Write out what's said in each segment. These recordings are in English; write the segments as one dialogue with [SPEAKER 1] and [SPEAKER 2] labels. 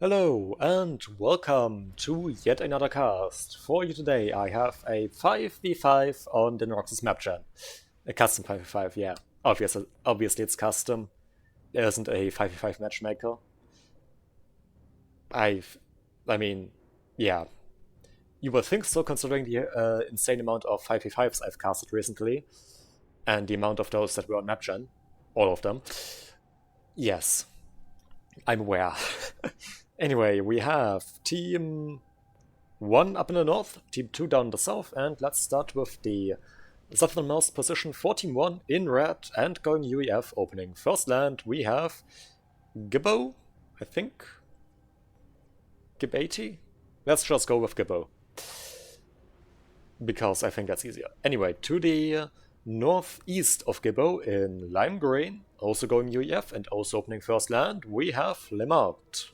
[SPEAKER 1] Hello and welcome to yet another cast. For you today I have a 5v5 on the Noxus Mapgen. A custom 5v5, yeah. Obviously it's custom. There isn't a 5v5 matchmaker. I've... I mean, yeah. You would think so considering the insane amount of 5v5s I've casted recently. And the amount of those that were on Mapgen. All of them. Yes. I'm aware. Anyway, we have Team 1 up in the north, Team 2 down in the south, and let's start with the southernmost position for Team 1 in red and going UEF opening. First land we have Gibbo, I think. Gib 80? Let's just go with Gibbo. Because I think that's easier. Anyway, to the northeast of Gibbo in lime green, also going UEF and also opening first land, we have Limart.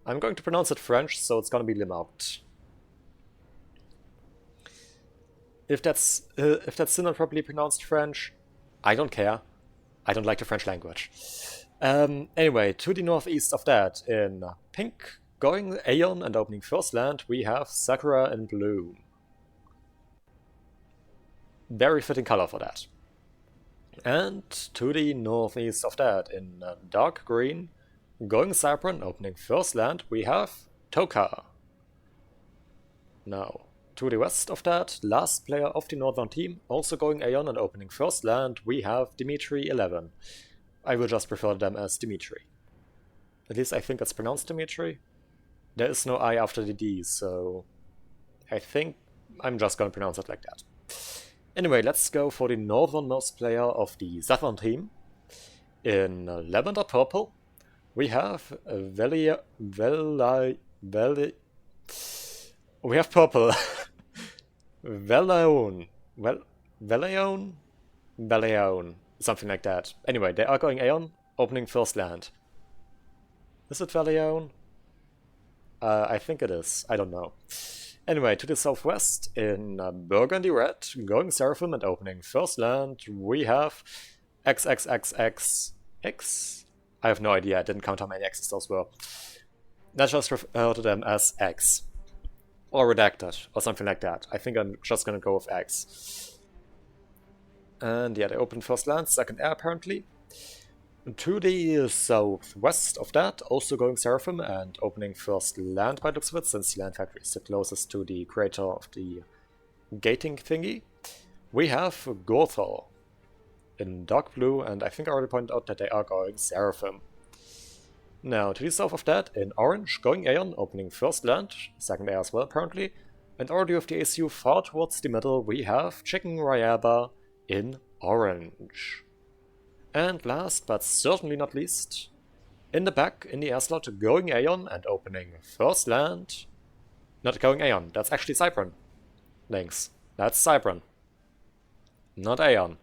[SPEAKER 1] I'm going to pronounce it French, so it's gonna be Limart. If that's still not properly pronounced French, I don't care. I don't like the French language. Anyway, to the northeast of that, in pink, going Aeon and opening first land, we have Sakura in blue. Very fitting color for that. And to the northeast of that, in dark green, going Cybran, opening first land, we have Toka. Now, to the west of that, last player of the northern team, also going Aeon and opening first land, we have Dimitri 11. I will just refer to them as Dimitri. At least I think it's pronounced Dimitri. There is no I after the D, so I think I'm just gonna pronounce it like that. Anyway, let's go for the northernmost player of the southern team. In lavender purple, we have we have purple. Velaon. Velaon. Something like that. Anyway, they are going Aeon, opening first land. Is it Velaon? I think it is. I don't know. Anyway, to the southwest, in burgundy red, going Seraphim and opening first land, we have XXXXX. I have no idea, I didn't count how many X's those were. Let's just refer to them as X. Or redacted, or something like that. I think I'm just gonna go with X. And yeah, they opened first land, second air apparently. To the southwest of that, also going Seraphim and opening first land by the looks of it, since the land factory is the closest to the creator of the gating thingy. We have Gothel in dark blue, and I think I already pointed out that they are going Seraphim. Now, to the south of that, in orange, going Aeon, opening first land, second air as well apparently, and already with the ACU far towards the middle, we have Chicken Ryaba in orange. And last, but certainly not least, in the back, in the air slot, going Aeon and opening first land. Not going Aeon, that's actually Cybran. Links. That's Cybran. Not Aeon.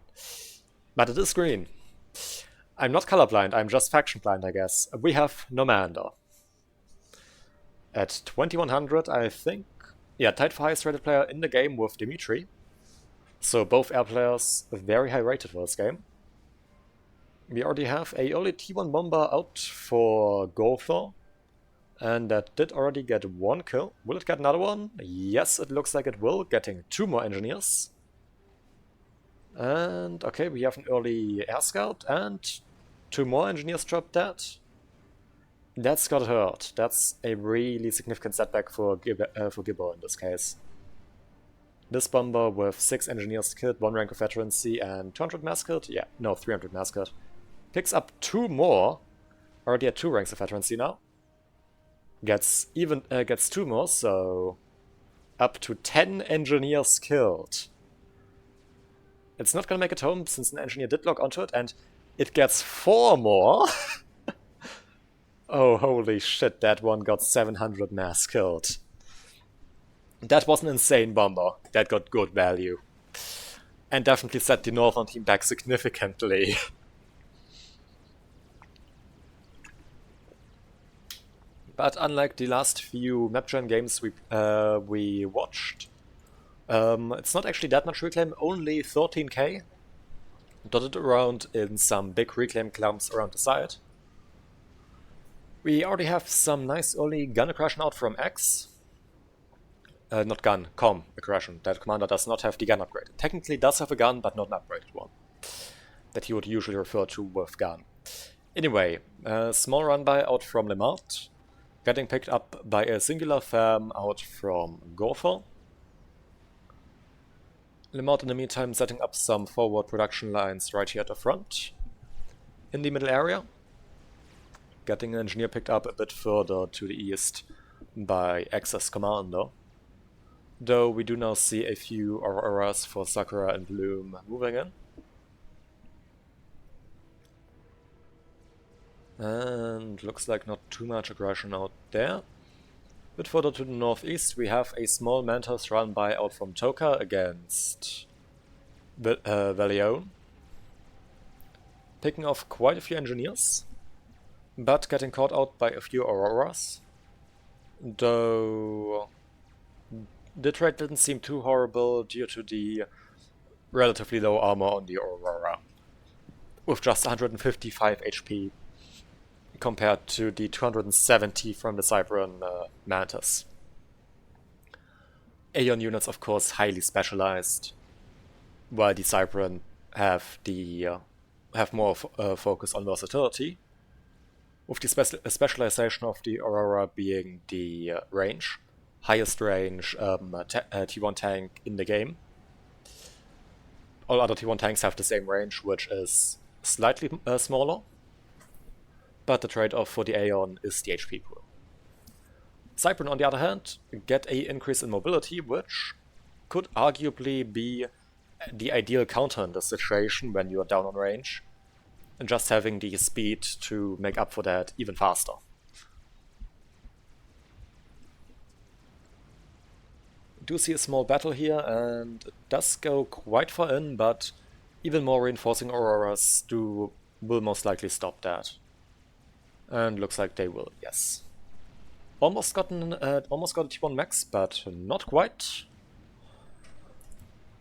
[SPEAKER 1] But it is green. I'm not colorblind, I'm just faction blind, I guess. We have Nomander. At 2100, I think. Yeah, tied for highest rated player in the game with Dimitri. So both air players very high rated for this game. We already have a early T1 bomber out for Gothel. And that did already get one kill. Will it get another one? Yes, it looks like it will, getting 2 more engineers. And okay, we have an early air scout and 2 more engineers dropped dead. That's gotta hurt. That's a really significant setback for Gibbo in this case. This bomber with 6 engineers killed, 1 rank of veterancy and 200 mass killed? Yeah, no, 300 mass killed. Picks up 2 more. Already at 2 ranks of veterancy now. Gets 2 more, so up to 10 engineers killed. It's not gonna make it home since an engineer did log onto it, and it gets 4 more. Oh, holy shit, that one got 700 mass killed. That was an insane bomber. That got good value. And definitely set the northern team back significantly. But unlike the last few Mapgen games we watched, it's not actually that much reclaim, only 13k. Dotted around in some big reclaim clumps around the side. We already have some nice early gun aggression out from X. Not gun, com aggression. That commander does not have the gun upgrade. Technically does have a gun, but not an upgraded one. That he would usually refer to with gun. Anyway, a small run by out from Lemart. Getting picked up by a singular fam out from Gorthal. Lemart in the meantime setting up some forward production lines right here at the front. In the middle area. Getting an engineer picked up a bit further to the east by X's commander. Though we do now see a few auroras for Sakura and Bloom moving in. And looks like not too much aggression out there. A bit further to the northeast we have a small Mantis run by out from Toka against Valione. Picking off quite a few engineers, but getting caught out by a few auroras. Though the trade didn't seem too horrible due to the relatively low armor on the Aurora, with just 155 HP compared to the 270 from the Cybran Mantis. Aeon units, of course, highly specialized, while the Cybran have more focus on versatility, with the specialization of the Aurora being the range, highest range T1 tank in the game. All other T1 tanks have the same range, which is slightly smaller, but the trade-off for the Aeon is the HP pool. Cybran, on the other hand, get an increase in mobility, which could arguably be the ideal counter in this situation when you are down on range, and just having the speed to make up for that even faster. Do see a small battle here, and it does go quite far in, but even more reinforcing auroras will most likely stop that. And looks like they will, yes. Almost got a T1 max, but not quite.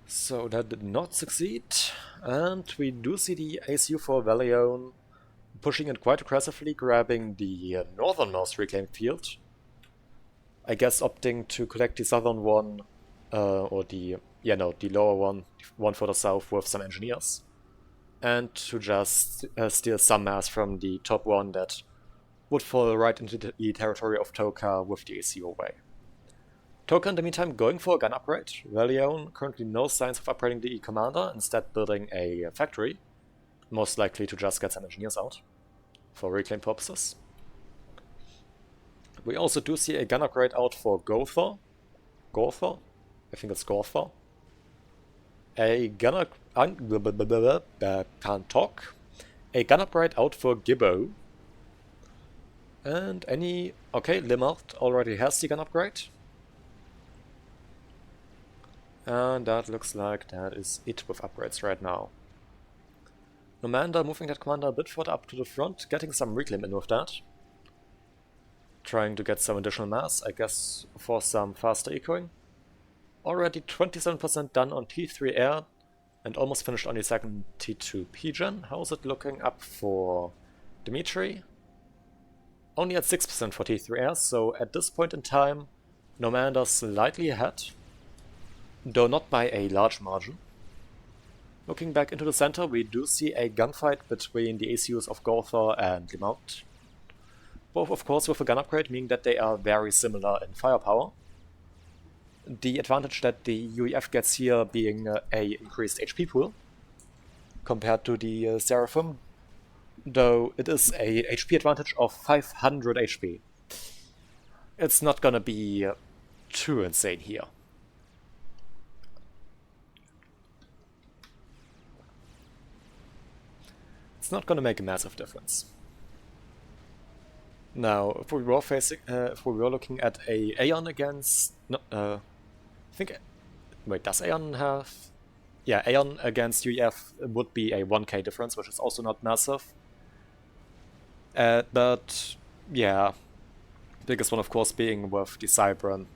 [SPEAKER 1] So that did not succeed. And we do see the ACU for Valione pushing it quite aggressively, grabbing the northernmost reclaimed field. I guess opting to collect the southern one, or the lower one further south with some engineers. And to just steal some mass from the top one that would fall right into the territory of Toka with the ACU away. Toka in the meantime going for a gun upgrade. Valione currently no signs of upgrading the E-Commander, instead building a factory, most likely to just get some engineers out for reclaim purposes. We also do see a gun upgrade out for Gorthal. Gorthal? I think it's Gorthal. A gun can't talk. A gun upgrade out for Gibbo. And okay, Limart already has the gun upgrade. And that looks like that is it with upgrades right now. Nomanda moving that commander a bit further up to the front, getting some reclaim in with that. Trying to get some additional mass, I guess, for some faster ecoing. Already 27% done on T3 Air, and almost finished on the second T2 P-Gen. How's it looking up for Dimitri? Only at 6% for T3 Air, so at this point in time, Nomanda slightly ahead, though not by a large margin. Looking back into the center, we do see a gunfight between the ACUs of Gorthal and Limart. Both, of course, with a gun upgrade, meaning that they are very similar in firepower. The advantage that the UEF gets here being a increased HP pool compared to the Seraphim, though it is a HP advantage of 500 HP. It's not gonna be too insane here. It's not gonna make a massive difference. Now, if we were looking at a Aeon against, I think, wait, does Aeon have? Yeah, Aeon against UEF would be a 1k difference, which is also not massive. But yeah, biggest one of course being with the Cybran,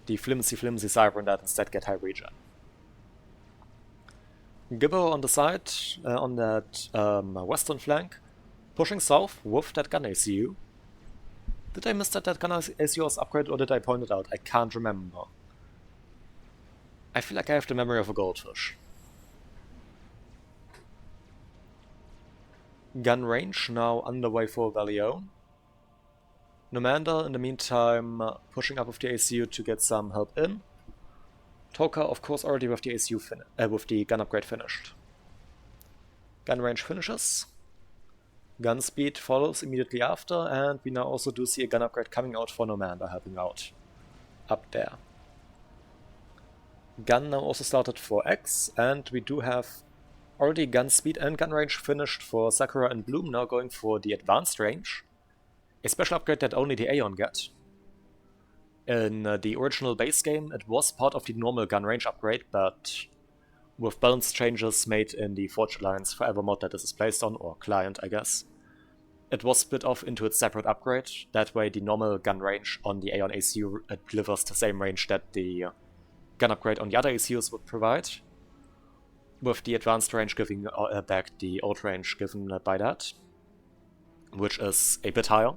[SPEAKER 1] the flimsy Cybran that instead get high regen. Gibbo on the side, on that western flank, pushing south with that gun ACU. Did I miss that gun ACU was upgraded, or did I point it out? I can't remember. I feel like I have the memory of a goldfish. Gun range now underway for Valion. Nomander, in the meantime, pushing up with the ACU to get some help in. Toka, of course, already with the ACU with the gun upgrade finished. Gun range finishes. Gun speed follows immediately after, and we now also do see a gun upgrade coming out for Nomander, helping out up there. Gun now also started for X, and we do have already gun speed and gun range finished for Sakura and Bloom, now going for the advanced range. A special upgrade that only the Aeon get. In the original base game, it was part of the normal gun range upgrade, but with balance changes made in the Forge Alliance Forever mod that this is placed on, or client I guess, it was split off into its separate upgrade. That way the normal gun range on the Aeon ACU delivers the same range that the gun upgrade on the other ACUs would provide, with the advanced range giving back the old range given by that, which is a bit higher.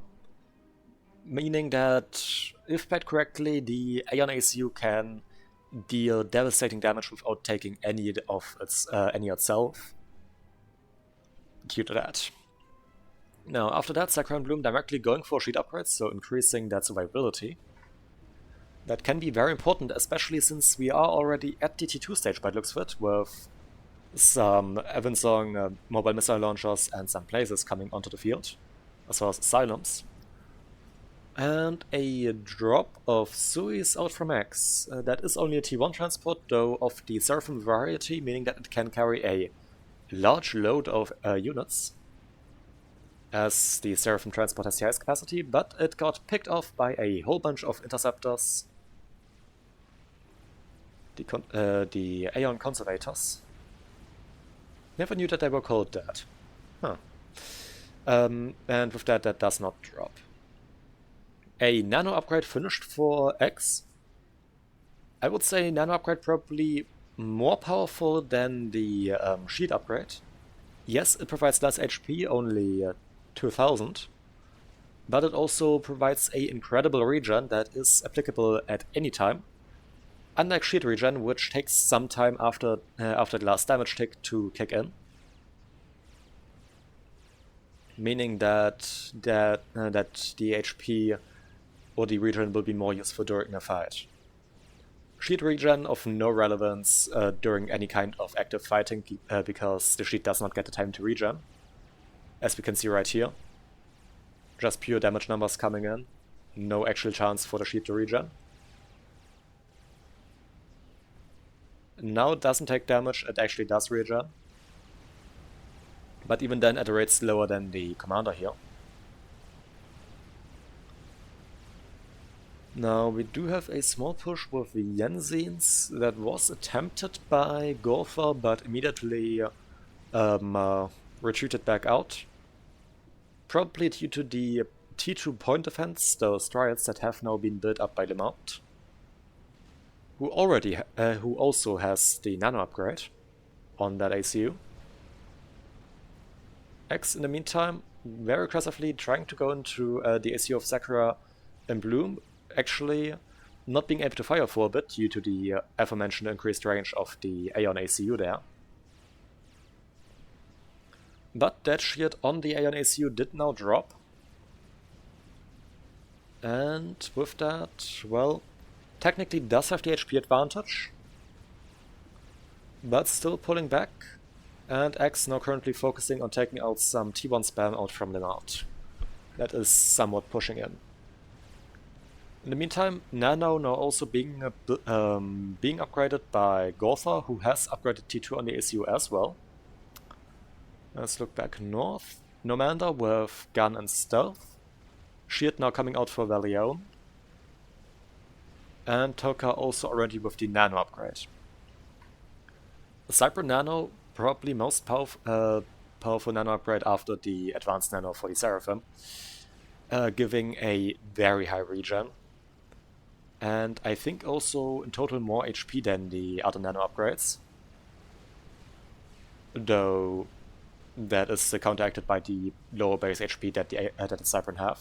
[SPEAKER 1] Meaning that, if played correctly, the Aeon ACU can deal devastating damage without taking any itself, due to that. Now, after that, Sakura and Bloom directly going for sheet upgrades, so increasing that survivability. That can be very important, especially since we are already at the T2 stage by the looks of it, with some Evansong mobile missile launchers and some places coming onto the field, as well as asylums. And a drop of Suis out from X. That is only a T1 transport, though of the Seraphim variety, meaning that it can carry a large load of units, as the Seraphim transport has the highest capacity, but it got picked off by a whole bunch of interceptors, the Aeon Conservators. Never knew that they were called that. Huh. And with that, that does not drop. A nano upgrade finished for X. I would say nano upgrade probably more powerful than the shield upgrade. Yes, it provides less HP, only 2000, but it also provides a incredible regen that is applicable at any time. Unlike shield regen, which takes some time after the last damage tick to kick in. Meaning that the HP or the regen will be more useful during a fight. Shield regen of no relevance during any kind of active fighting, because the shield does not get the time to regen, as we can see right here. Just pure damage numbers coming in, no actual chance for the shield to regen. Now it doesn't take damage, it actually does regen, but even then at a rate slower than the commander here. Now we do have a small push with the Yenzins that was attempted by Gorfa, but immediately retreated back out. Probably due to the T2 point defense, those trials that have now been built up by Lemount, who also has the nano upgrade on that ACU. X, in the meantime, very aggressively trying to go into the ACU of Sakura and Bloom, actually not being able to fire for a bit due to the aforementioned increased range of the Aeon ACU there. But that shield on the Aeon ACU did now drop. And with that, well, technically does have the HP advantage, but still pulling back. And X now currently focusing on taking out some T1 spam out from Lemount. That is somewhat pushing in. In the meantime, Nano now also being upgraded by Gortha, who has upgraded T2 on the ACU as well. Let's look back north. Nomander with gun and stealth. Shield now coming out for Valion. And Toka also already with the Nano upgrade. The Cybran Nano, probably most powerful Nano upgrade after the Advanced Nano for the Seraphim, giving a very high regen. And I think also in total more HP than the other Nano upgrades. Though that is counteracted by the lower base HP that the Cybran have.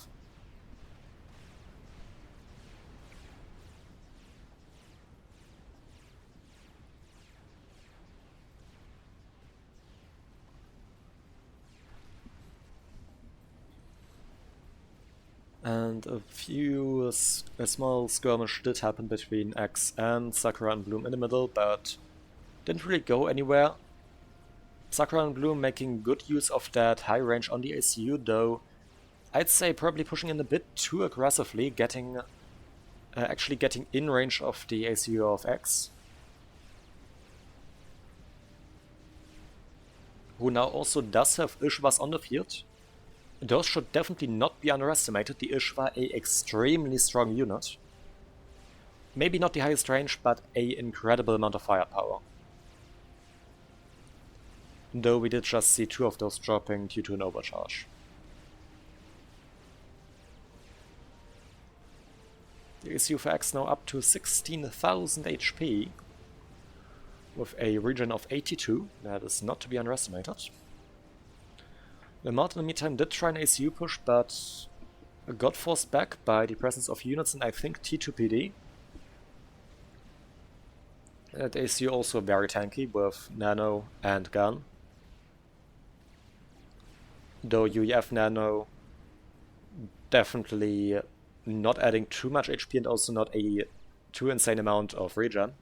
[SPEAKER 1] And a small skirmish did happen between X and Sakura and Bloom in the middle, but didn't really go anywhere. Sakura and Bloom making good use of that high range on the ACU, though I'd say probably pushing in a bit too aggressively, actually getting in range of the ACU of X, who now also does have Ishwas on the field. Those should definitely not be underestimated. The Ishwa, a extremely strong unit. Maybe not the highest range, but a incredible amount of firepower. Though we did just see 2 of those dropping due to an overcharge. The ACU for X now up to 16,000 HP. With a regen of 82, that is not to be underestimated. The Mart in the meantime did try an ACU push, but got forced back by the presence of units in I think T2PD. That ACU also very tanky with Nano and Gun. Though UEF Nano definitely not adding too much HP and also not a too insane amount of regen.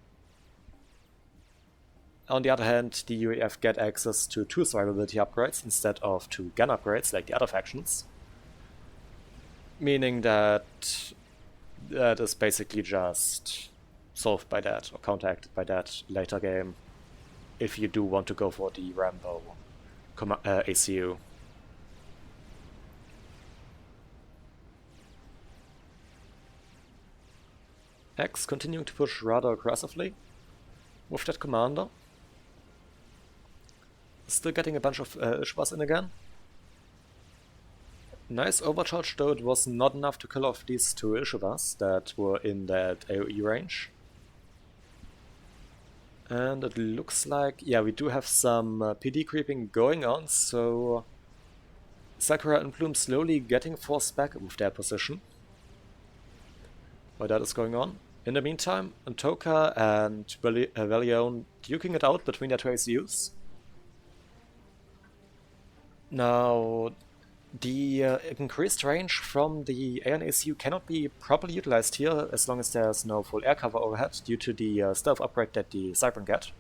[SPEAKER 1] On the other hand, the UEF get access to 2 survivability upgrades instead of 2 gun upgrades like the other factions. Meaning that that is basically just solved by that or counteracted by that later game if you do want to go for the Rambo ACU. X continuing to push rather aggressively with that commander. Still getting a bunch of Ishwas in again. Nice overcharge, though it was not enough to kill off these 2 Ishwas that were in that AoE range. And it looks like, yeah, we do have some PD creeping going on, so Sakura and Bloom slowly getting forced back with their position. While that is going on. In the meantime, Antoka and Velion duking it out between their 2 ACUs. Now, the increased range from the AN ACU cannot be properly utilized here as long as there's no full air cover overhead due to the stealth upgrade that the Cybran get.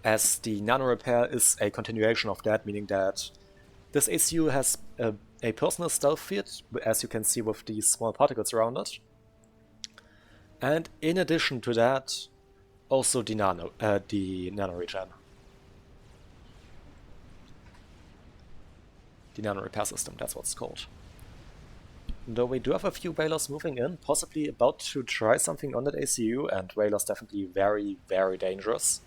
[SPEAKER 1] As the nano repair is a continuation of that, meaning that this ACU has a personal stealth field, as you can see with these small particles around it. And in addition to that, also the nano regen. The nano repair system, that's what it's called. Though we do have a few Whalers moving in, possibly about to try something on that ACU, and Whalers definitely very, very dangerous.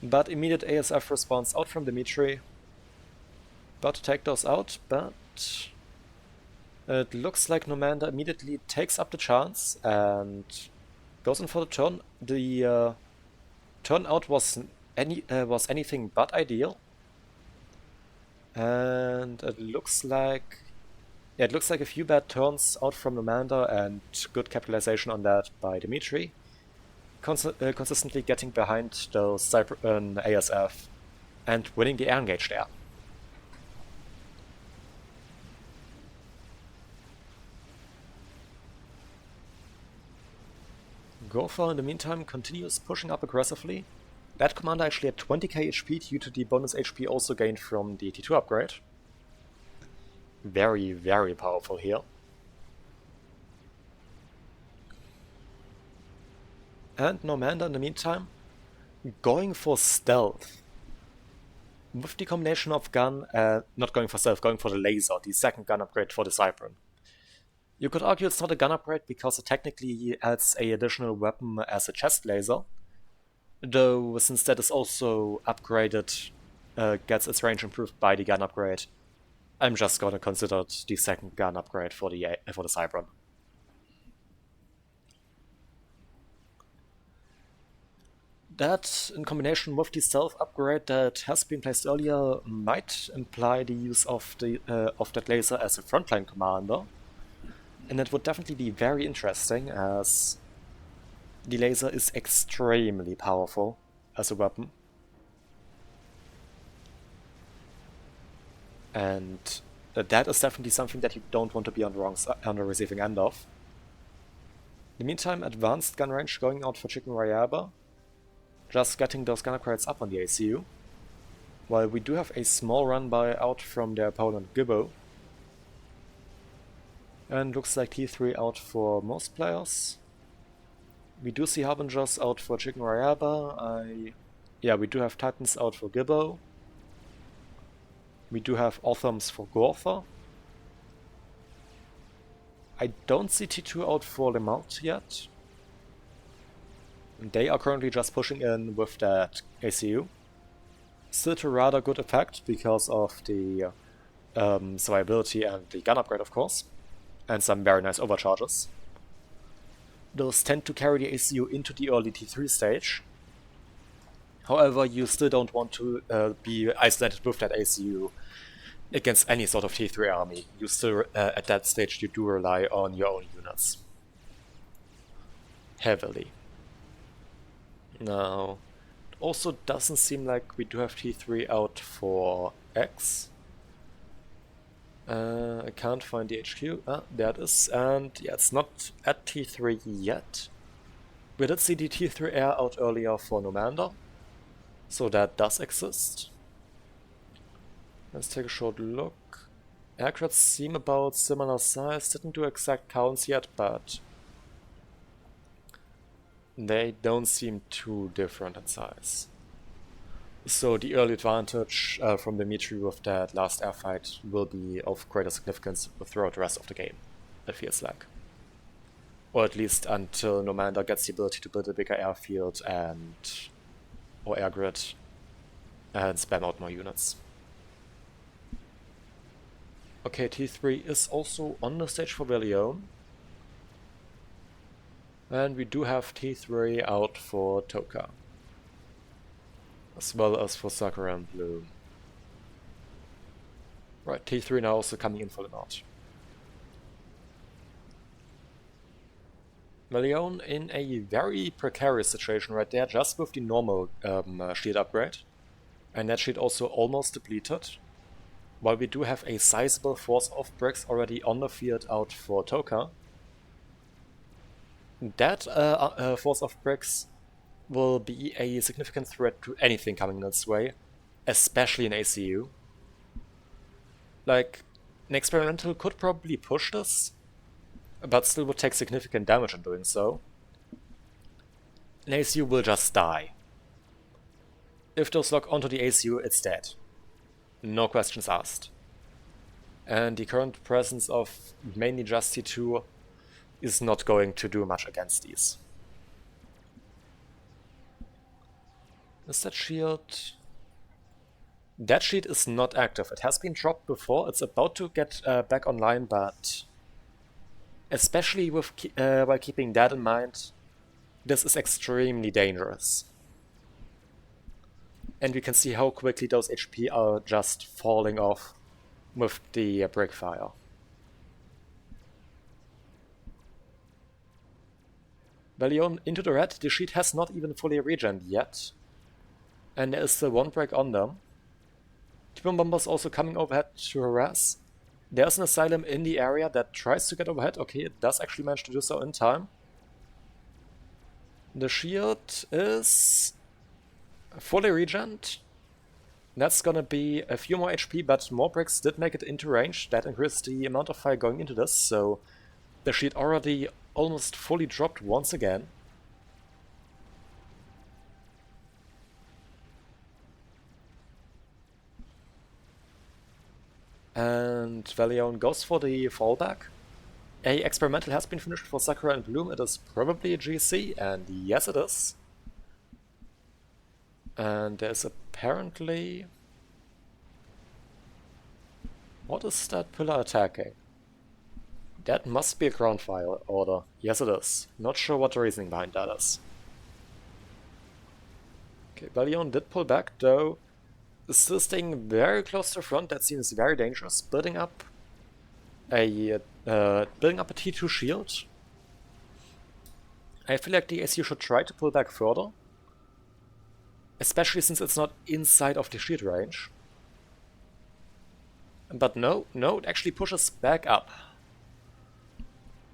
[SPEAKER 1] But immediate ASF response out from Dimitri. About to take those out, but it looks like Nomanda immediately takes up the chance and goes in for the turn. The turnout was anything but ideal, and it looks like a few bad turns out from Nomanda and good capitalization on that by Dimitri, consistently getting behind those Cybran ASF and winning the air engage there. Gopher in the meantime continues pushing up aggressively. That commander actually had 20k HP due to the bonus HP also gained from the T2 upgrade. Very, very powerful here. And Nomanda in the meantime going for stealth. With the combination of gun, not going for stealth, going for the laser, the second gun upgrade for the Cybran. You could argue it's not a gun upgrade because it technically adds an additional weapon as a chest laser, though since that is also upgraded, gets its range improved by the gun upgrade, I'm just gonna consider it the second gun upgrade for the Cybran. That, in combination with the stealth upgrade that has been placed earlier, might imply the use of that laser as a frontline commander. And it would definitely be very interesting, as the laser is extremely powerful as a weapon. And that is definitely something that you don't want to be on the receiving end of. In the meantime, advanced gun range going out for Chicken Rayaba. Just getting those gun upgrades up on the ACU. While we do have a small run by out from their opponent Gibbo. And looks like T3 out for most players. We do see Harbingers out for Chicken Rayaba. Yeah, we do have Titans out for Gibbo. We do have Othams for Gortha. I don't see T2 out for Lemalt yet. They are currently just pushing in with that ACU. Still to rather good effect because of the survivability and the gun upgrade, of course. And some very nice overcharges. Those tend to carry the ACU into the early T3 stage. However, you still don't want to be isolated with that ACU against any sort of T3 army. You still, at that stage, you do rely on your own units. Heavily. Now, it also doesn't seem like we do have T3 out for X. I can't find the HQ. Ah, there it is. And yeah, it's not at T3 yet. We did see the T3 air out earlier for Nomander. So that does exist. Let's take a short look. Aircrafts seem about similar size. Didn't do exact counts yet, but they don't seem too different in size. So the early advantage from Dimitri with that last airfight will be of greater significance throughout the rest of the game, it feels like. Or at least until Nomander gets the ability to build a bigger airfield or air grid and spam out more units. Okay, T3 is also on the stage for Velion. And we do have T3 out for Toka. As well as for Sakura and Bloom. Right, T3 now also coming in for the nod. Velion in a very precarious situation right there, just with the normal shield upgrade. And that shield also almost depleted. While we do have a sizable force of bricks already on the field out for Toka. That force of bricks will be a significant threat to anything coming in its way, especially in ACU. Like, an experimental could probably push this, but still would take significant damage in doing so. An ACU will just die. If those lock onto the ACU, it's dead. No questions asked. And the current presence of mainly just T2 is not going to do much against these. Is that shield? That shield is not active. It has been dropped before. It's about to get back online, but especially with while keeping that in mind, this is extremely dangerous. And we can see how quickly those HP are just falling off with the break fire. Velion into the red. The sheet has not even fully regened yet. And there is still one break on them. T-Bomb Bombers also coming overhead to harass. There's an asylum in the area that tries to get overhead. Okay, it does actually manage to do so in time. The shield is fully regened. That's gonna be a few more HP, but more bricks did make it into range. That increased the amount of fire going into this, so the shield already almost fully dropped once again. And Velion goes for the fallback. A experimental has been finished for Sakura and Bloom. It is probably a GC, and yes it is. And there's apparently... What is that pillar attacking? That must be a ground fire order. Yes it is. Not sure what the reasoning behind that is. Okay, Valion did pull back, though still staying very close to the front. That seems very dangerous. Building up a T2 shield. I feel like the ACU should try to pull back further, especially since it's not inside of the shield range. But no, it actually pushes back up.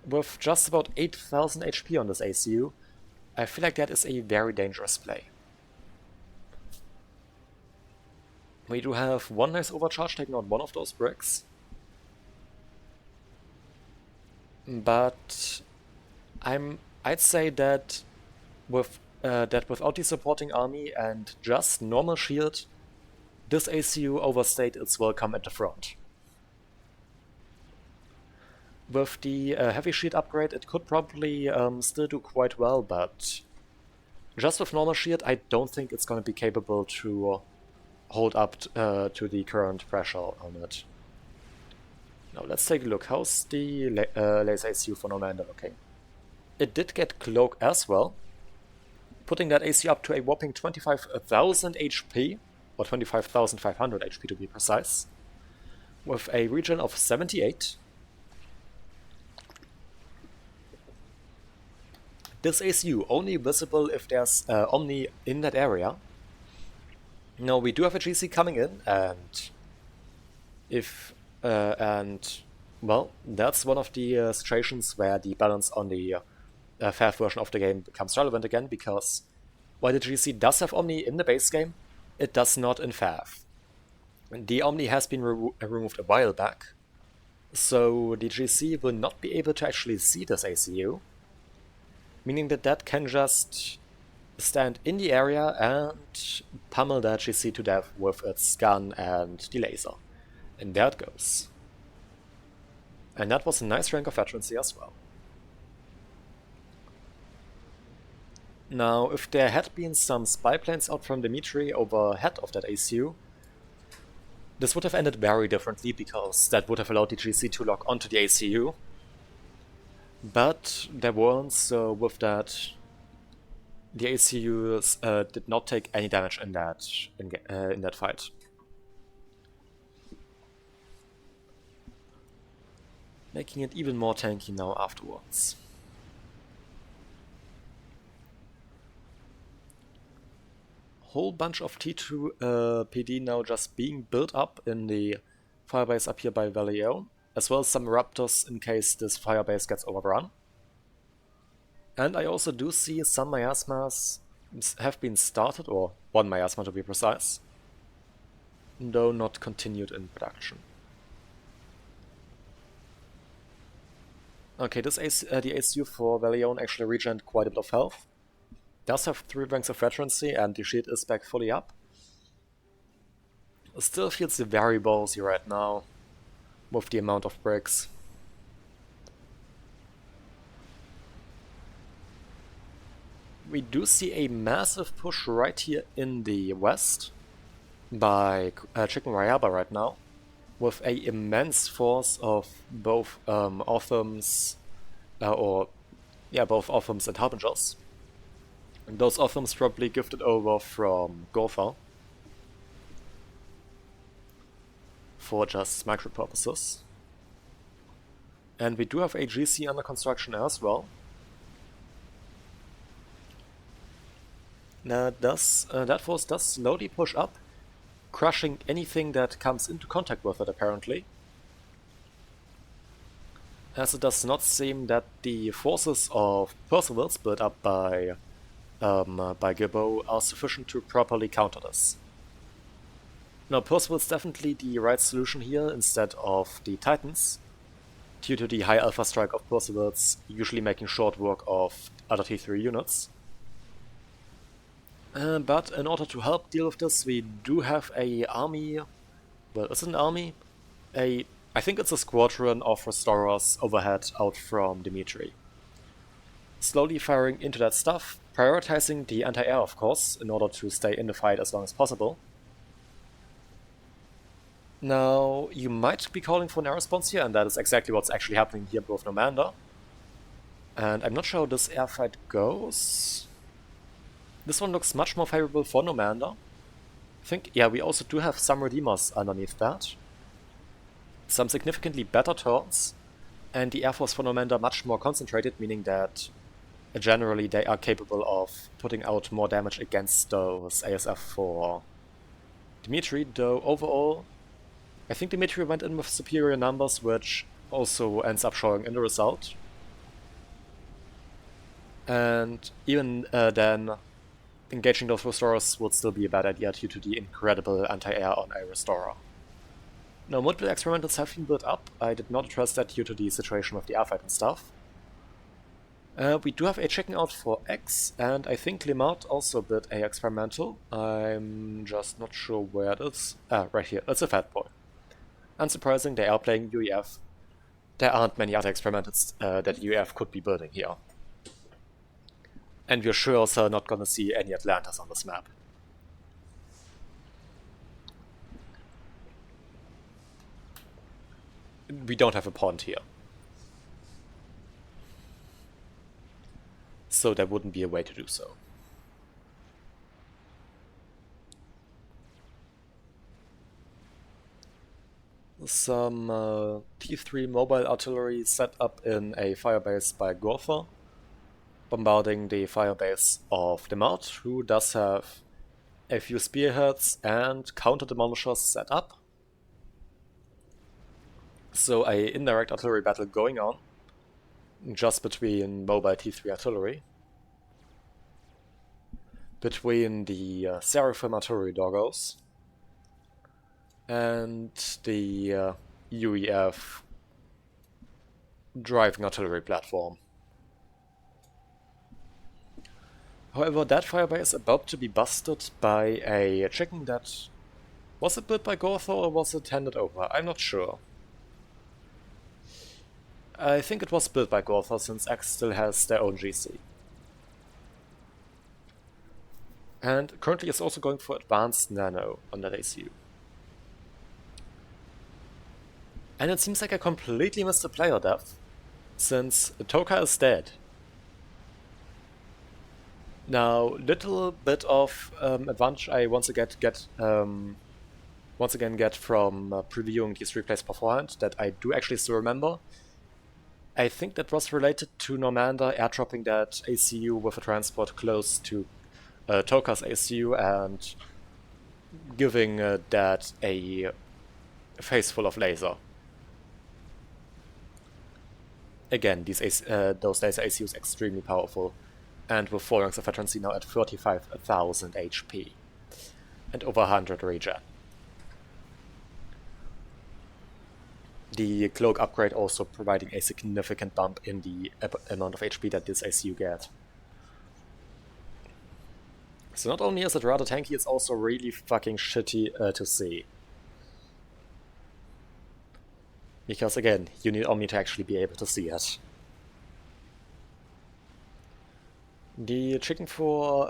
[SPEAKER 1] With just about 8,000 HP on this ACU, I feel like that is a very dangerous play. We do have one nice overcharge taking out one of those bricks. But I'd say that without the supporting army and just normal shield, this ACU overstayed its welcome at the front. With the heavy shield upgrade, it could probably still do quite well, but just with normal shield, I don't think it's going to be capable to hold up to the current pressure on it. Now let's take a look. How's the laser ACU for Normander looking? It did get Cloak as well, putting that ACU up to a whopping 25,000 HP, or 25,500 HP to be precise, with a regen of 78. This ACU only visible if there's Omni in that area. Now we do have a GC coming in, and well, that's one of the situations where the balance on the FAF version of the game becomes relevant again, because while the GC does have Omni in the base game, it does not in FAF. The Omni has been removed a while back, so the GC will not be able to actually see this ACU, meaning that can just stand in the area and pummel that GC to death with its gun and the laser. And there it goes. And that was a nice rank of veterancy as well. Now, if there had been some spy planes out from Dimitri overhead of that ACU, this would have ended very differently, because that would have allowed the GC to lock onto the ACU. But there weren't, so with that, the ACUs did not take any damage in that fight. Making it even more tanky now afterwards. Whole bunch of T2 PD now just being built up in the firebase up here by Vallejo, as well as some Raptors in case this firebase gets overrun. And I also do see some miasmas have been started, or one miasma to be precise, though not continued in production. Okay, the ACU for Vallejo actually regened quite a bit of health. Does have 3 ranks of veterancy, and the shield is back fully up. Still feels very ballsy right now with the amount of bricks. We do see a massive push right here in the west by Chicken Rayaba right now, with a immense force of both Othams, both Othams and Harbingers. And those Othams probably gifted over from Gotha for just micro purposes. And we do have a GC under construction as well. That force does slowly push up, crushing anything that comes into contact with it apparently. As it does not seem that the forces of Percival's built up by Gibbo are sufficient to properly counter this. Now, Percival's definitely the right solution here instead of the Titans, due to the high alpha strike of Percival's usually making short work of other T3 units. But in order to help deal with this, we do have a army, well, is it an army? I think it's a squadron of Restorers overhead out from Dimitri. Slowly firing into that stuff, prioritizing the anti-air of course, in order to stay in the fight as long as possible. Now, you might be calling for an air response here, and that is exactly what's actually happening here with Nomander. And I'm not sure how this air fight goes. This one looks much more favorable for Nomander. I think, yeah, we also do have some Redeemers underneath that. Some significantly better turns, and the Air Force for Nomander much more concentrated, meaning that generally they are capable of putting out more damage against those ASF for Dimitri, though overall I think Dimitri went in with superior numbers, which also ends up showing in the result. And even then, engaging those restorers would still be a bad idea due to the incredible anti-air on a restorer. Now, multiple experimentals have been built up. I did not address that due to the situation with the airfight and stuff. We do have a chicken out for X, and I think Limart also built a experimental. I'm just not sure where it is. Ah, right here. It's a fat boy. Unsurprising, they are playing UEF. There aren't many other experimentals that UEF could be building here. And we're sure also not gonna see any Atlantas on this map. We don't have a pond here. So there wouldn't be a way to do so. Some T3 mobile artillery set up in a firebase by Gortha, bombarding the firebase of Demart, who does have a few spearheads and counter-demolishers set up. So a indirect artillery battle going on, just between mobile T3 artillery, between the Seraphim artillery doggos, and the UEF driving artillery platform. However, that firebase is about to be busted by a chicken that... Was it built by Gortha or was it handed over? I'm not sure. I think it was built by Gortha since X still has their own GC. And currently is also going for advanced nano on that ACU. And it seems like I completely missed the player depth, since Toka is dead. Now, little bit of advantage I once again get from previewing these replays beforehand that I do actually still remember. I think that was related to Normander airdropping that ACU with a transport close to Toka's ACU and giving that a face full of laser. Again, those laser ACUs extremely powerful, and with 4 ranks of veterancy now at 35,000 HP and over 100 regen. The cloak upgrade also providing a significant bump in the amount of HP that this ACU get. So not only is it rather tanky, it's also really fucking shitty to see. Because again, you need Omni to actually be able to see it. The chicken for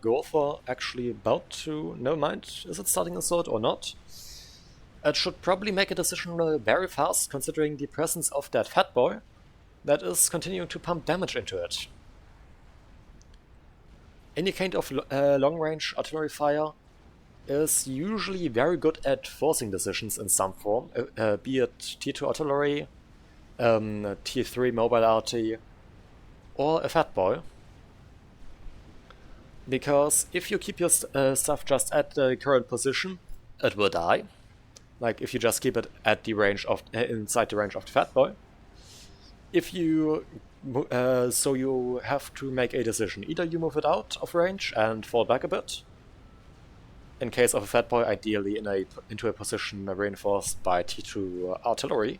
[SPEAKER 1] Gortha actually about to... Never mind, is it starting assault or not? It should probably make a decision very fast, considering the presence of that fat boy that is continuing to pump damage into it. Any kind of long-range artillery fire is usually very good at forcing decisions in some form, be it T2 artillery, T3 mobile RT, or a fat boy. Because if you keep your stuff just at the current position, it will die. Like if you just keep it at the range of inside the range of the fat boy. If you so you have to make a decision. Either you move it out of range and fall back a bit. In case of a fat boy, ideally into a position reinforced by T2 artillery,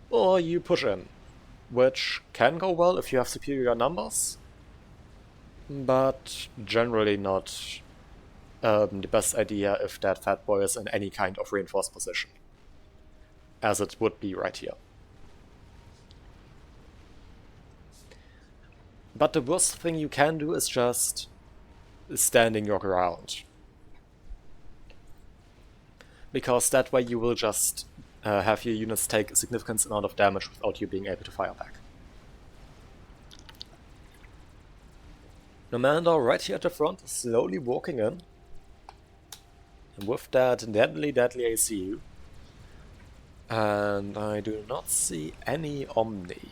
[SPEAKER 1] or you push in, which can go well if you have superior numbers, but generally not the best idea if that fat boy is in any kind of reinforced position, as it would be right here. But the worst thing you can do is just standing your ground. Because that way you will just have your units take a significant amount of damage without you being able to fire back. Nomander right here at the front is slowly walking in. And with that deadly ACU. And I do not see any Omni.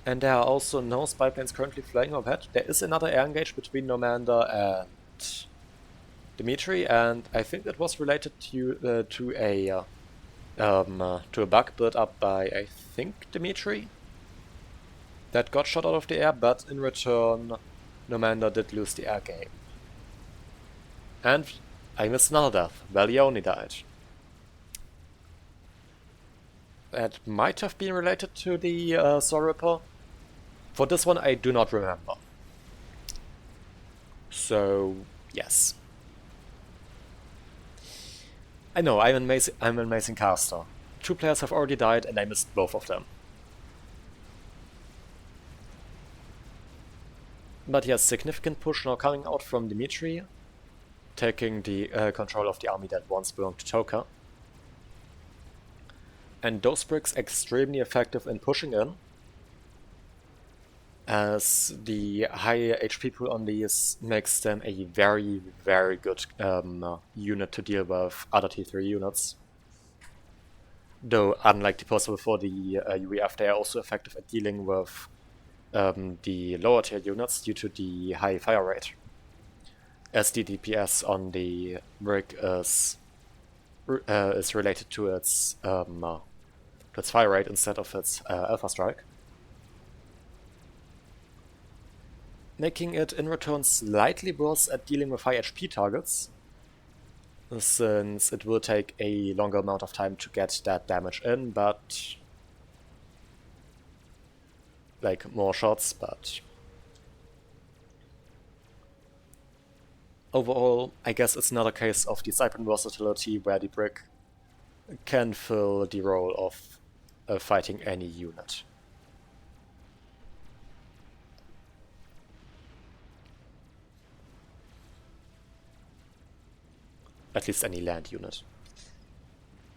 [SPEAKER 1] And there are also no spy planes currently flying overhead. There is another air engage between Nomander and Dimitri, and I think that was related to a bug built up by, I think, Dimitri, that got shot out of the air, but in return, Nomander did lose the air game. And I missed another death. Valioni died. That might have been related to the Soul Ripper. For this one, I do not remember. So, yes. I know, I'm an amazing caster. 2 players have already died and I missed both of them. But yes, significant push now coming out from Dimitri, taking the control of the army that once belonged to Toka. And those bricks extremely effective in pushing in, as the high HP pool on these makes them a very, very good unit to deal with other T3 units. Though, unlike the possible for the UEF, they are also effective at dealing with the lower tier units due to the high fire rate, as the DPS on the brick is related to its fire rate instead of its alpha strike, making it in return slightly worse at dealing with high HP targets, since it will take a longer amount of time to get that damage in, but like more shots, but overall, I guess it's another case of the Cybran versatility where the brick can fill the role of fighting any unit. At least any land unit.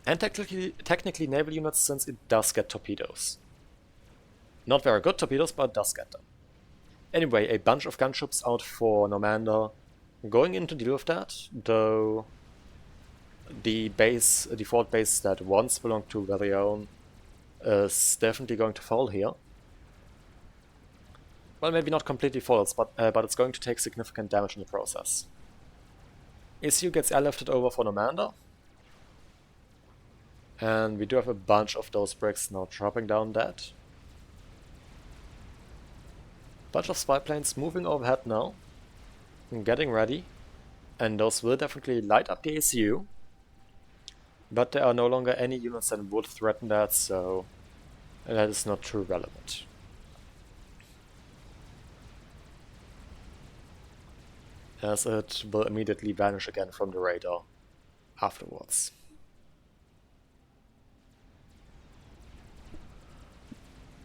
[SPEAKER 1] And technically naval units, since it does get torpedoes. Not very good torpedoes, but it does get them. Anyway, a bunch of gunships out for Nomander, going in to deal with that, though the default base that once belonged to Valion is definitely going to fall here. Well, maybe not completely falls, but it's going to take significant damage in the process. ACU gets airlifted over for Nomander. And we do have a bunch of those bricks now dropping down dead. Bunch of spy planes moving overhead now, and getting ready, and those will definitely light up the ACU, but there are no longer any units that would threaten that, so that is not too relevant. As it will immediately vanish again from the radar afterwards.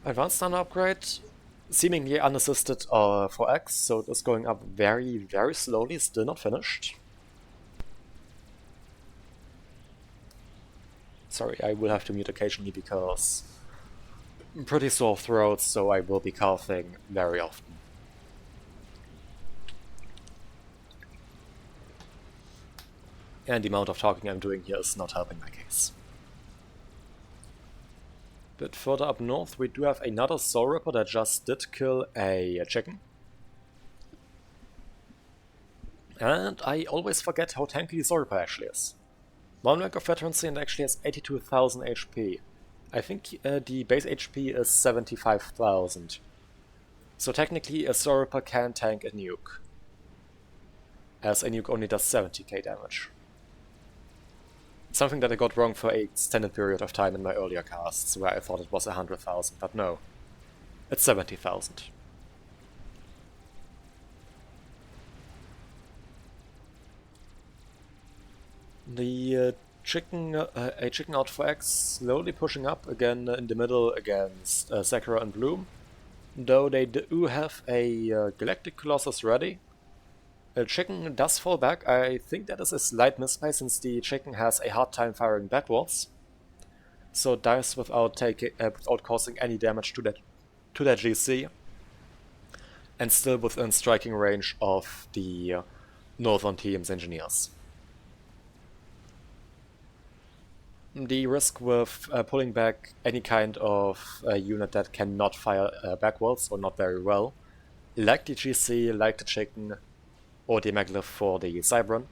[SPEAKER 1] Advanced Stunner upgrade, seemingly unassisted for X, so it is going up very, very slowly, still not finished. Sorry, I will have to mute occasionally because I'm pretty sore throat, so I will be coughing very often. And the amount of talking I'm doing here is not helping my case. Bit further up north, we do have another Soul Ripper that just did kill a chicken. And I always forget how tanky the Soul Ripper actually is. 1 rank of veterancy and actually has 82,000 HP. I think the base HP is 75,000. So technically a Soul Ripper can tank a nuke, as a nuke only does 70k damage. Something that I got wrong for an extended period of time in my earlier casts, where I thought it was 100,000, but no. It's 70,000. The chicken out for X slowly pushing up again in the middle against Sakura and Bloom. Though they do have a Galactic Colossus ready. Chicken does fall back. I think that is a slight misplay since the chicken has a hard time firing backwards. So it dies without causing any damage to that GC. and still within striking range of the northern team's engineers. The risk with pulling back any kind of unit that cannot fire backwards or not very well, like the GC, like the Chicken, or the Maglev for the Cybran,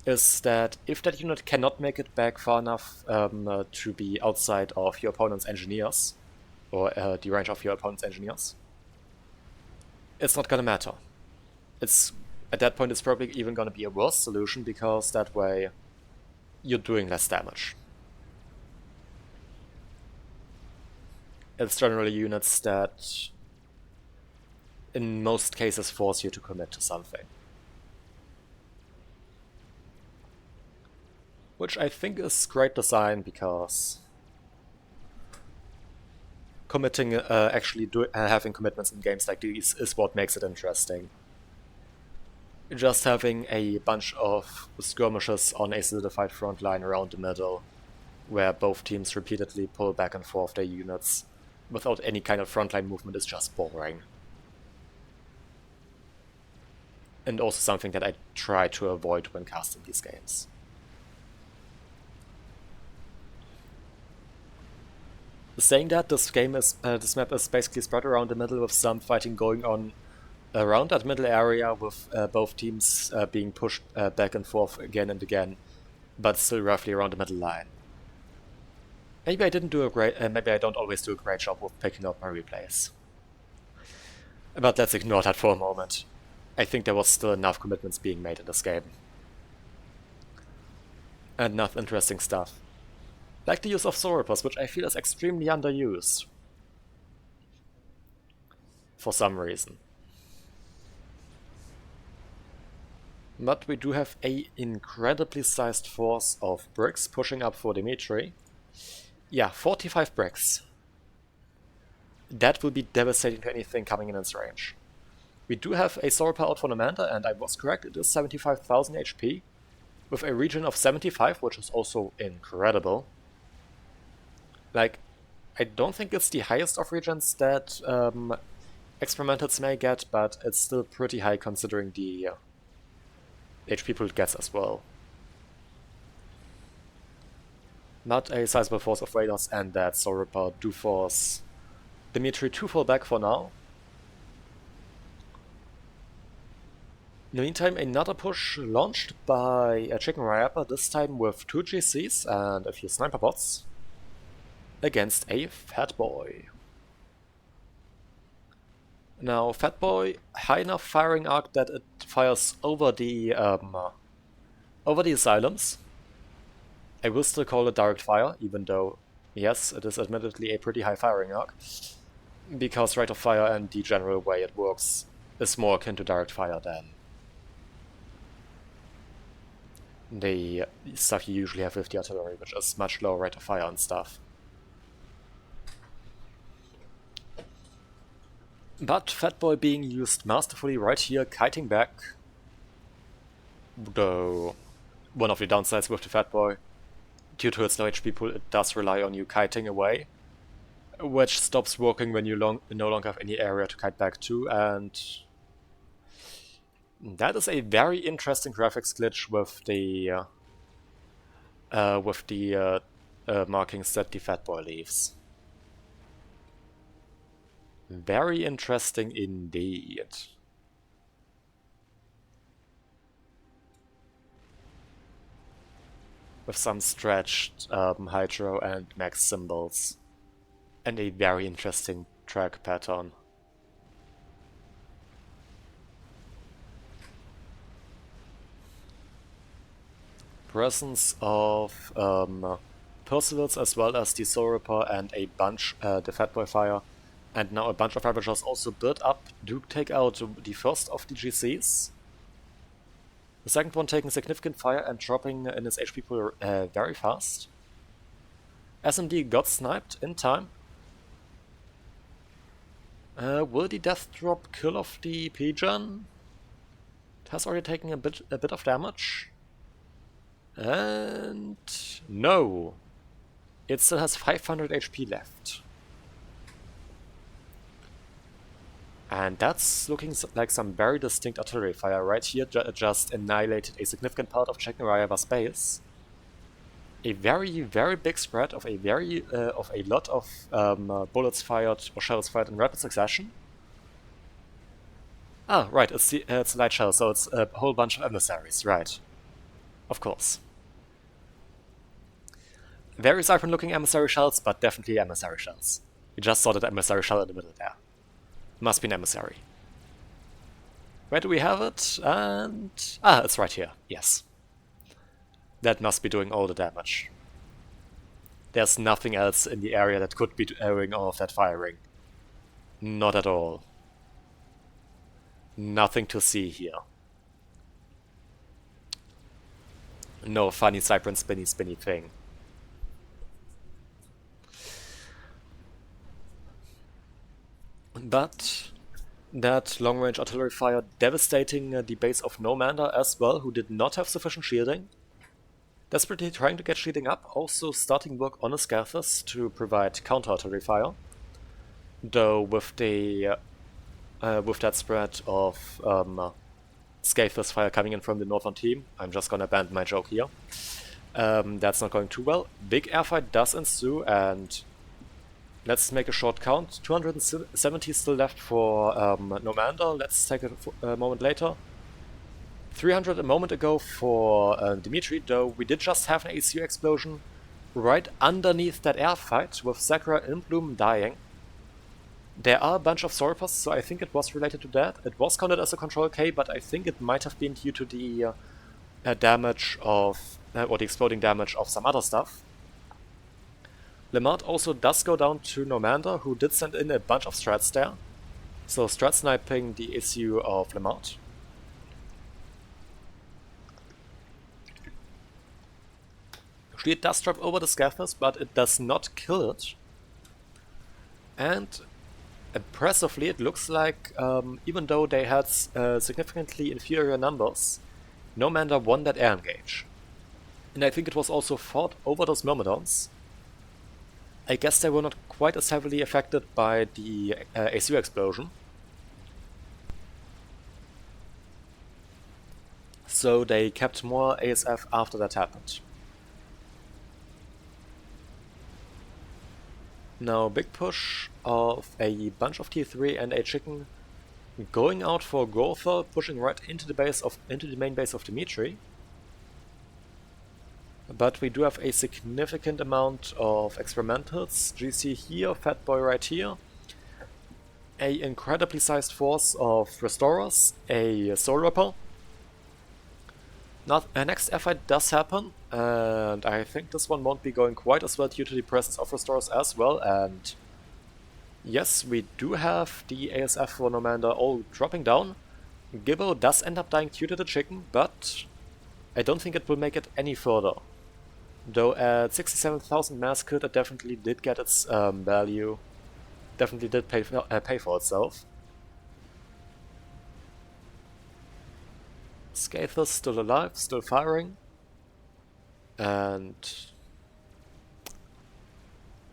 [SPEAKER 1] is that if that unit cannot make it back far enough to be outside of your opponent's engineers, or the range of your opponent's engineers, it's not gonna matter. At that point it's probably even gonna be a worse solution, because that way you're doing less damage. It's generally units that in most cases force you to commit to something. Which I think is great design, because committing, having commitments in games like these is what makes it interesting. Just having a bunch of skirmishes on a solidified front line around the middle, where both teams repeatedly pull back and forth their units without any kind of frontline movement, is just boring. And also something that I try to avoid when casting these games. Saying that, this map is basically spread around the middle, with some fighting going on around that middle area, with both teams being pushed back and forth again and again, but still roughly around the middle line. Maybe I don't always do a great job with picking up my replays. But let's ignore that for a moment. I think there was still enough commitments being made in this game. And enough interesting stuff. Like the use of Sorapers, which I feel is extremely underused. For some reason. But we do have an incredibly sized force of bricks pushing up for Dimitri. Yeah, 45 bricks. That will be devastating to anything coming in its range. We do have a Soraper out for Amanda, and I was correct, it is 75,000 HP, with a region of 75, which is also incredible. Like, I don't think it's the highest of regions that experimentals may get, but it's still pretty high considering the HP pool it gets as well. Not a sizable force of raiders, and that Soraper do force Dimitri to fall back for now. In the meantime, another push launched by a Chicken Rapper, this time with 2 GCs and a few sniper bots, against a Fat Boy. Now, Fat Boy, high enough firing arc that it fires over the asylums. I will still call it direct fire, even though, yes, it is admittedly a pretty high firing arc, because rate of fire and the general way it works is more akin to direct fire than the stuff you usually have with the artillery, which is much lower rate of fire and stuff. But Fat Boy being used masterfully right here, kiting back. Though one of the downsides with the Fat Boy, due to its low HP pool, it does rely on you kiting away, which stops working when you no longer have any area to kite back to, and that is a very interesting graphics glitch with the markings that the Fat Boy leaves. Very interesting indeed. With some stretched Hydro and Max symbols. And a very interesting track pattern. Presence of Percivals as well as the Soraper and a bunch the Fat Boy fire. And now a bunch of Ravagers also built up to take out the first of the GCs. The second one taking significant fire and dropping in his HP pool very fast. SMD got sniped in time. Will the death drop kill off the Pigeon? It has already taken a bit of damage. And no. It still has 500 HP left. And that's looking like some very distinct artillery fire right here. Just annihilated a significant part of Czechnorayeva's base. A very, very big spread of a lot of bullets fired or shells fired in rapid succession. Ah, right, it's a light shell, so it's a whole bunch of emissaries, right. Of course. Very Cybran looking emissary shells, but definitely emissary shells. We just saw that emissary shell in the middle there. Must be an emissary. Where do we have it? And... ah, it's right here, yes. That must be doing all the damage. There's nothing else in the area that could be doing all of that firing. Not at all. Nothing to see here. No funny Cybran spinny thing. But that long-range artillery fire devastating the base of Nomander as well, who did not have sufficient shielding. Desperately trying to get shielding up, also starting work on a Scathus to provide counter-artillery fire. Though with the with that spread of Scathus fire coming in from the northern team, I'm just gonna abandon my joke here. That's not going too well. Big airfight does ensue, and let's make a short count. 270 still left for Nomander. Let's take a moment later. 300 a moment ago for Dimitri, though we did just have an ACU explosion right underneath that airfight with Sakura in bloom dying. There are a bunch of Sorpers, so I think it was related to that. It was counted as a control K, but I think it might have been due to the damage of, or the exploding damage of some other stuff. Lemart also does go down to Nomander, who did send in a bunch of strats there. So strat sniping the ACU of Lemart. It does drop over the Scathus, but it does not kill it. And impressively, it looks like, even though they had significantly inferior numbers, Nomander won that air engage. And I think it was also fought over those Myrmidons. I guess they were not quite as heavily affected by the ACU explosion. So they kept more ASF after that happened. Now, big push of a bunch of T3 and a chicken going out for Gotha, pushing right into the main base of Dimitri. But we do have a significant amount of experimentals. GC here, Fat Boy right here. A incredibly sized force of Restorers, a Soul Ripper. Next F-fight does happen, and I think this one won't be going quite as well due to the presence of Restorers as well, and yes, we do have the ASF for Nomander all dropping down. Gibbo does end up dying due to the chicken, but I don't think it will make it any further. Though at 67,000 mass killed, it definitely did get its value, definitely did pay for itself. Scathus still alive, still firing. And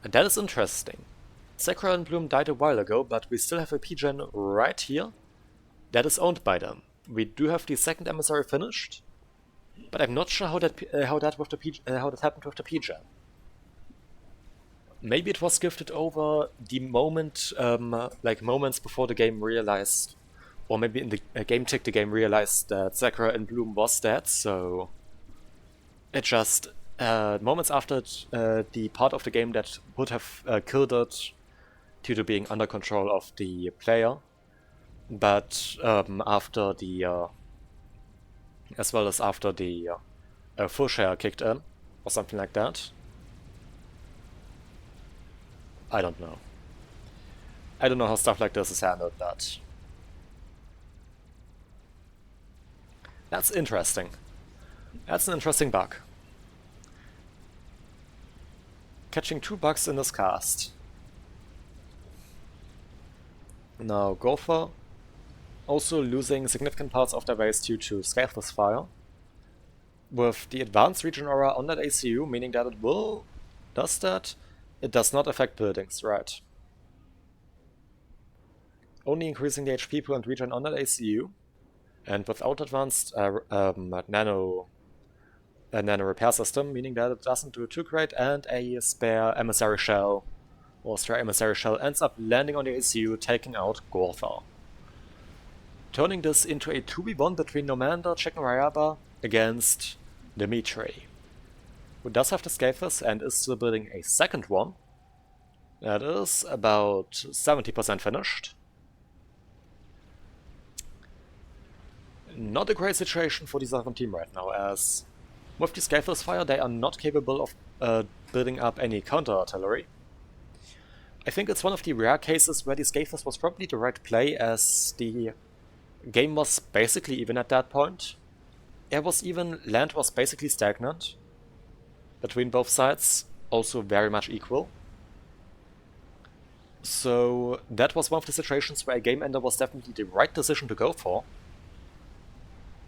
[SPEAKER 1] that is interesting. Sakura and Bloom died a while ago, but we still have a P-Gen right here that is owned by them. We do have the second emissary finished, but I'm not sure how that happened with the P-Gen. Maybe it was gifted over the moment, like moments before the game realized, or maybe in the game tick the game realized that Sakura and Bloom was dead, so it just, moments after the part of the game that would have killed it due to being under control of the player, but after the, as well as after the full share kicked in, or something like that. I don't know. I don't know how stuff like this is handled, but that's interesting. That's an interesting bug. Catching 2 bugs in this cast. Now, Gopher also losing significant parts of their base due to Scathus fire. With the advanced region aura on that ACU, meaning that it will... does that? It does not affect buildings, right. only increasing the HP pool and regen on that ACU, and without advanced nano repair system, meaning that it doesn't do too great, and a spare emissary shell, or stray emissary shell, ends up landing on the ACU, taking out Gorthar. Turning this into a 2v1 between Nomander Chicken Rayaba against Dimitri, who does have the Scathers and is still building a second one. That is about 70% finished. Not a great situation for the Southern team right now, as with the Scathers fire they are not capable of building up any counter-artillery. I think it's one of the rare cases where the Scathers was probably the right play, as the game was basically even at that point. Air was even, land was basically stagnant between both sides, also very much equal. So that was one of the situations where a game ender was definitely the right decision to go for,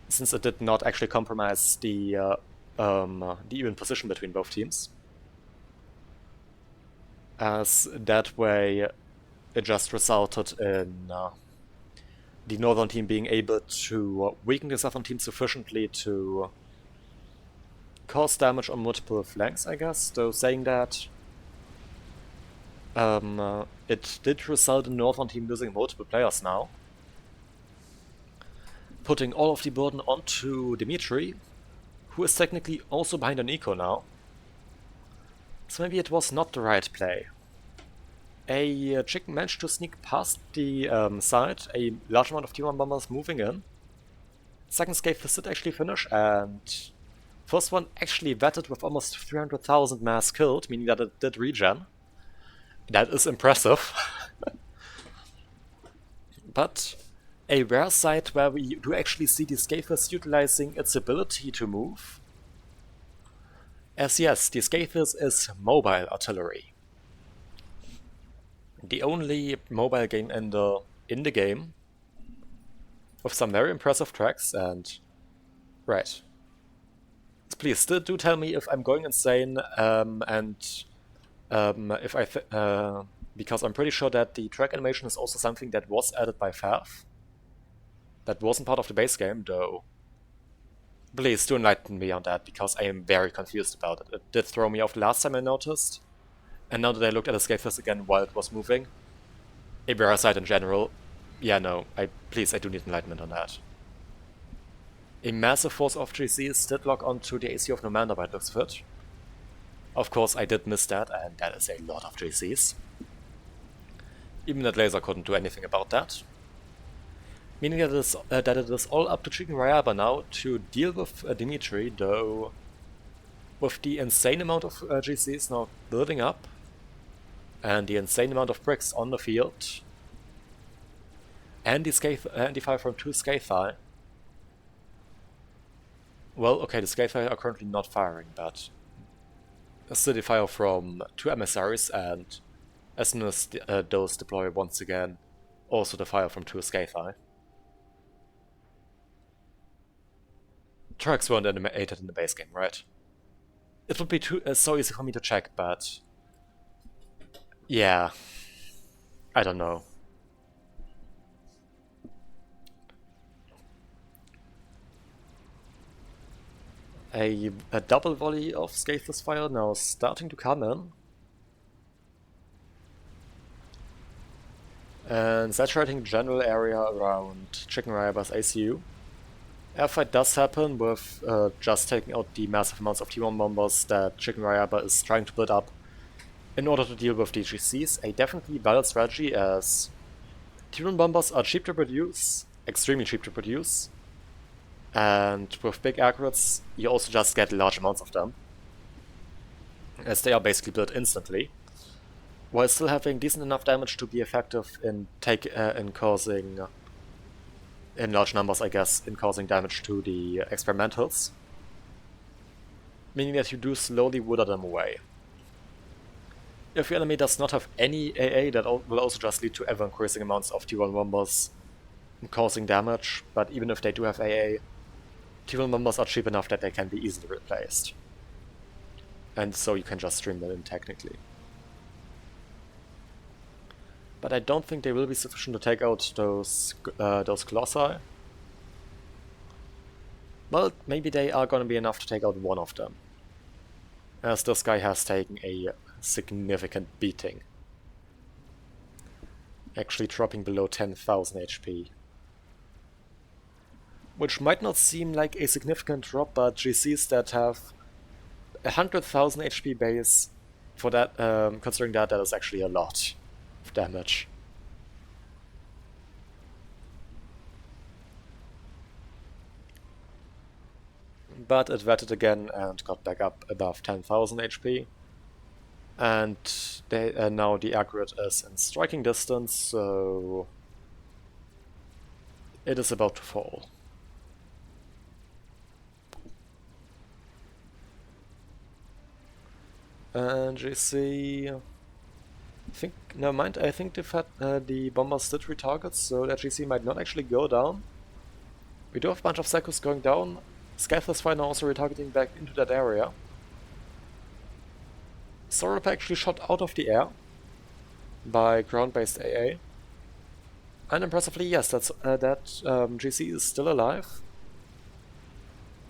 [SPEAKER 1] since it did not actually compromise the even position between both teams. As that way it just resulted in the northern team being able to weaken the southern team sufficiently to cause damage on multiple flanks, I guess. Though saying that, it did result in northern team losing multiple players now, putting all of the burden onto Dimitri, who is technically also behind an eco now. So maybe it was not the right play. A chicken managed to sneak past the side, a large amount of T1 bombers moving in. Second scale did actually finish, and first one actually vetted with almost 300,000 mass killed, meaning that it did regen. That is impressive. But a rare site where we do actually see the Scathers utilizing its ability to move. As yes, the Scathers is mobile artillery. The only mobile game ender in the game, with some very impressive tracks, and right. Please still do tell me if I'm going insane, if because I'm pretty sure that the track animation is also something that was added by Valve. That wasn't part of the base game, though. Please do enlighten me on that, because I am very confused about it. It did throw me off the last time I noticed, and now that I looked at the Scathers again while it was moving, a rare site in general, yeah, no, please, I do need enlightenment on that. A massive force of GCs did lock onto the AC of Nomander by the looks of it. Of course, I did miss that, and that is a lot of GCs. Even that laser couldn't do anything about that. Meaning that it is all up to Chicken Rayaba now to deal with Dimitri, though with the insane amount of GCs now building up, and the insane amount of bricks on the field, and the fire from 2 Scathai. Well, okay, the Scathai are currently not firing, but still the fire from 2 emissaries, and as soon as those deploy once again, also the fire from 2 Scathai. Tracks weren't animated in the base game, right? It would be so easy for me to check, but yeah, I don't know. A double volley of Scatheless fire now starting to come in. And saturating the general area around Chicken Rayaba's ACU. Airfight does happen with just taking out the massive amounts of T1 bombers that Chicken Rayaba is trying to build up in order to deal with the GCs. A definitely valid strategy, as T1 bombers are cheap to produce, extremely cheap to produce, and with big aggregates you also just get large amounts of them, as they are basically built instantly, while still having decent enough damage to be effective in causing, in large numbers I guess, in causing damage to the experimentals, meaning that you do slowly wither them away. If your enemy does not have any AA, that will also just lead to ever increasing amounts of T1 bombers causing damage, but even if they do have AA, T1 bombers are cheap enough that they can be easily replaced. And so you can just stream them in technically. But I don't think they will be sufficient to take out those Colossi. Well, maybe they are going to be enough to take out one of them, as this guy has taken a significant beating. Actually dropping below 10,000 HP. Which might not seem like a significant drop, but GCs that have 100,000 HP base, for that, considering that is actually a lot of damage. But it wetted again and got back up above 10,000 HP. And now the aggregate is in striking distance, so it is about to fall. And GC, never mind, I think the bombers did retarget, so that GC might not actually go down. We do have a bunch of Psychos going down. Scathless Fire now also retargeting back into that area. Sorop actually shot out of the air by ground-based AA. And impressively, yes, that GC is still alive.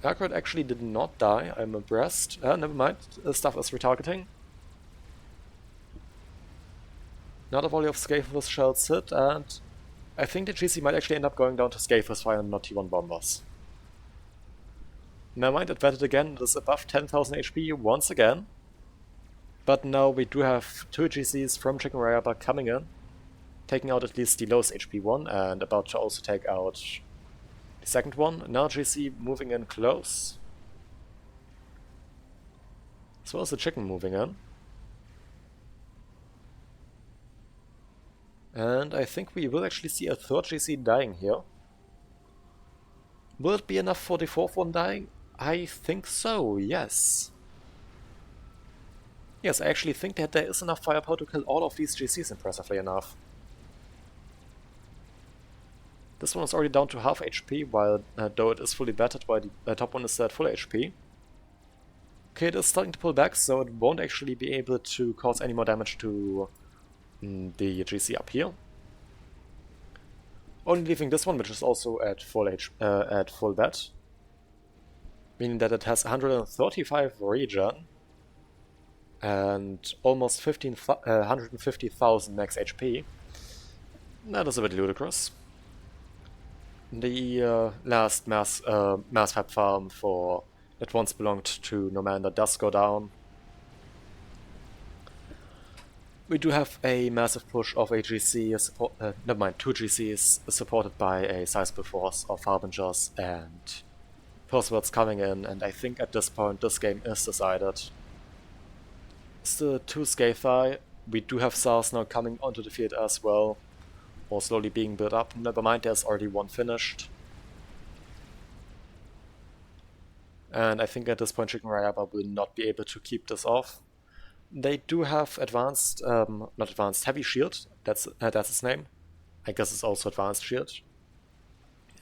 [SPEAKER 1] Aggregate actually did not die, I'm impressed. Never mind, stuff is retargeting. Another volley of Scathless shells hit, and I think the GC might actually end up going down to Scathless Fire and not T1 bombers. Never mind, it wetted again, it is above 10,000 HP once again. But now we do have 2 GCs from Chicken Rayaba coming in, taking out at least the lowest HP one, and about to also take out the second one. Now GC moving in close. As well as the chicken moving in. And I think we will actually see a third GC dying here. Will it be enough for the fourth one dying? I think so, yes. Yes, I actually think that there is enough firepower to kill all of these GCs, impressively enough. This one is already down to half HP, while though it is fully battered, while the top one is at full HP. Okay, it is starting to pull back, so it won't actually be able to cause any more damage to the GC up here. Only leaving this one, which is also at full bat. Meaning that it has 135 regen and almost 150,000 max HP. That is a bit ludicrous. The last mass fab farm that once belonged to Nomander does go down. We do have a massive push of a GC, never mind, 2 GCs supported by a sizable force of Harbingers and Percival's coming in, and I think at this point this game is decided. Still 2 Scathai. We do have SARS now coming onto the field as well, or slowly being built up. Never mind, there's already one finished. And I think at this point Chicken Rayaba will not be able to keep this off. They do have advanced, not advanced, heavy shield, that's its name. I guess it's also advanced shield.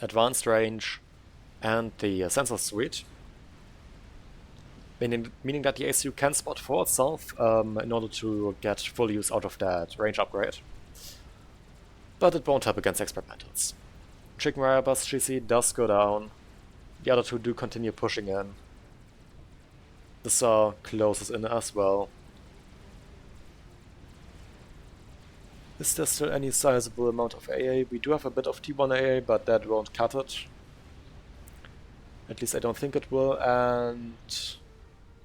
[SPEAKER 1] Advanced range, and the sensor suite. Meaning that the ACU can spot for itself in order to get full use out of that range upgrade. But it won't help against experimentals. Chicken Rayaba's GC does go down. The other 2 do continue pushing in. The SAR closes in as well. Is there still any sizable amount of AA? We do have a bit of T1 AA, but that won't cut it. At least I don't think it will, and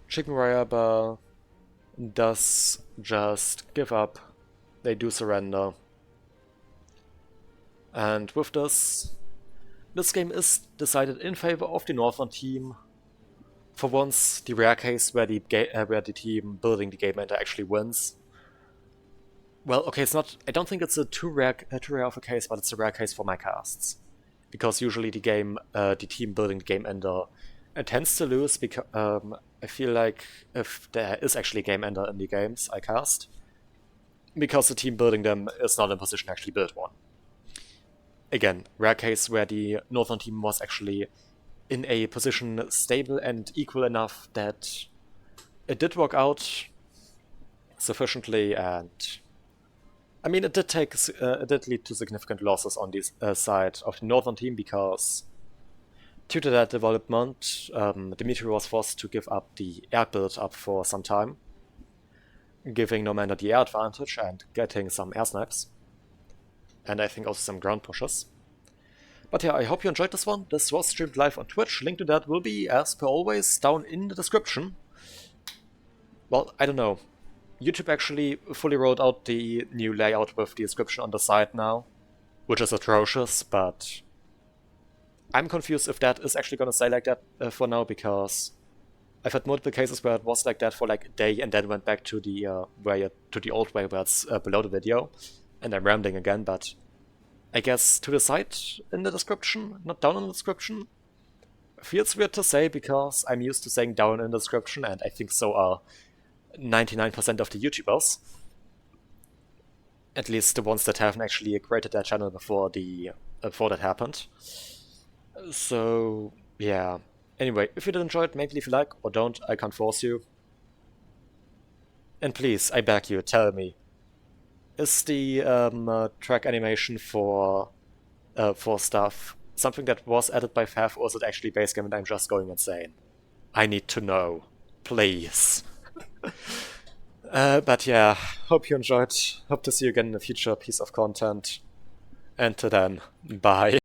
[SPEAKER 1] Chicken Rayaba does just give up. They do surrender. And with this game is decided in favor of the Northern team. For once, the rare case where the team building the game ender actually wins. Well, okay, it's not. I don't think it's too rare of a case, but it's a rare case for my casts, because usually the team building the game ender tends to lose. Because I feel like if there is actually a game ender in the games I cast, because the team building them is not in position to actually build one. Again, rare case where the Northern team was actually in a position stable and equal enough that it did work out sufficiently, and I mean, it did lead to significant losses on the side of the northern team because due to that development, Dimitri was forced to give up the air build-up for some time, giving Normander the air advantage and getting some air snipes. And I think also some ground pushes. But yeah, I hope you enjoyed this one. This was streamed live on Twitch. Link to that will be, as per always, down in the description. Well, I don't know. YouTube actually fully rolled out the new layout with the description on the side now, which is atrocious, but I'm confused if that is actually gonna stay like that for now, because I've had multiple cases where it was like that for like a day and then went back to the old way where it's below the video, and I'm rambling again, but I guess to the side in the description, not down in the description. Feels weird to say because I'm used to saying down in the description, and I think so are 99% of the YouTubers. At least the ones that haven't actually created their channel before that happened. So yeah. Anyway, if you did enjoy it, maybe leave a like, or don't, I can't force you. And please, I beg you, tell me, is the track animation for stuff something that was added by Fav, or is it actually base game and I'm just going insane? I need to know. Please. But yeah, hope you enjoyed. Hope to see you again in a future piece of content. And till then, bye.